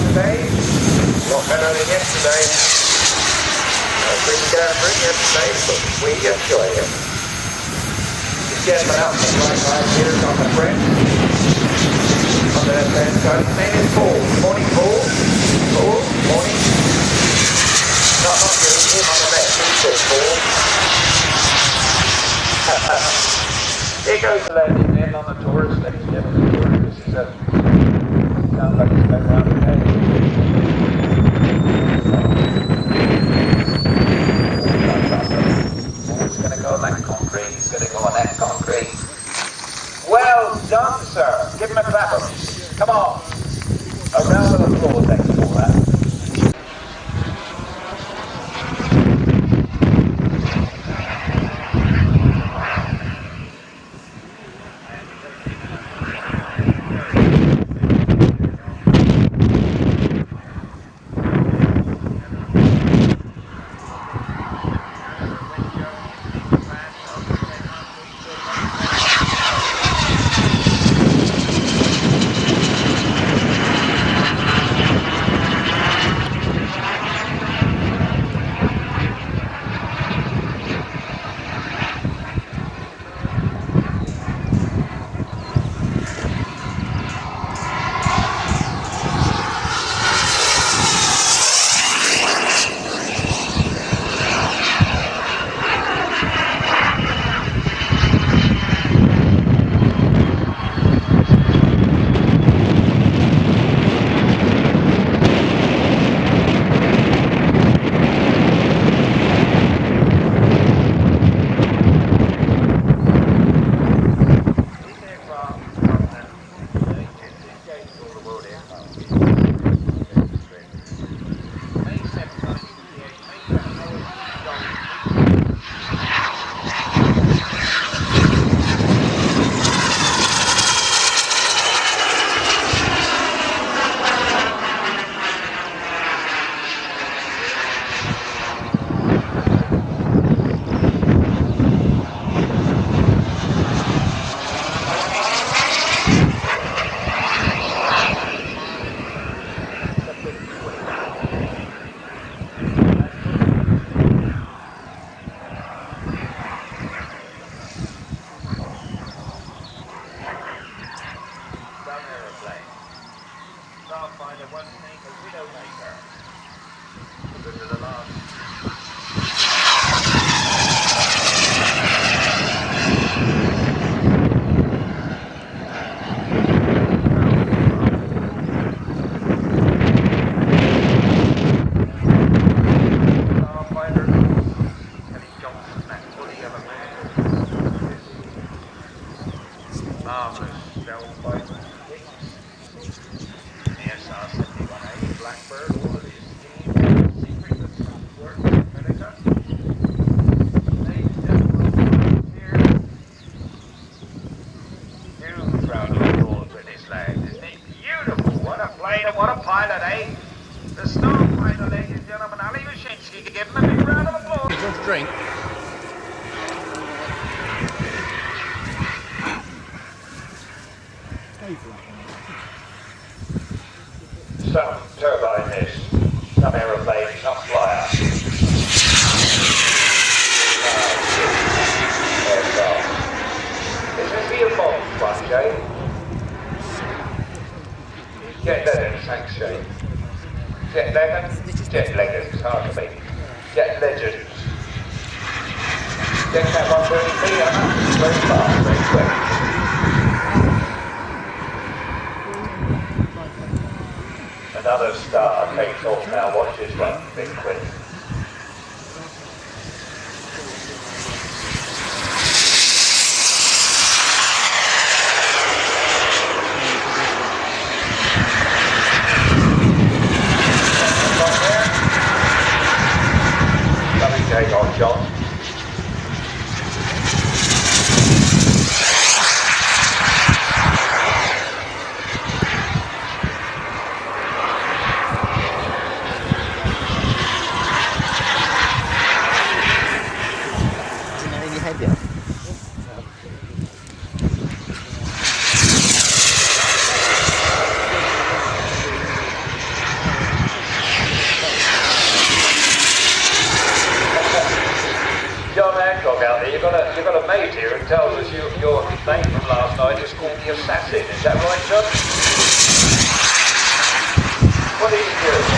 today. A lot better than yesterday. Pretty down for it yesterday, but we enjoyed it. The gentleman out on the right side here is on the front. On the left hand side, his name is Paul. Morning, Paul. Paul, morning. Not you, him on the left, he says Paul. Here goes the landing then on the tourist, ladies and gentlemen, the tourist. This is a, sounds like it's going round the head. It's going to go on that concrete, it's going to go on that concrete. Well done, sir. Give him a clap. Come on. A round of applause, thanks for that. Drink. Some turbine this, some aeroplane, some flyer. This is the evolved one, Jay. Jet legged, thanks, Jay. Jet legged, it's hard to beat. Jet legends. Get that 130 feet, very fast, very quick. Another star takes off now, watch this one, big quick. Lovely day on John. out there. You've got a mate here who tells us your name from last night is called the Assassin. Is that right, John? What did you do?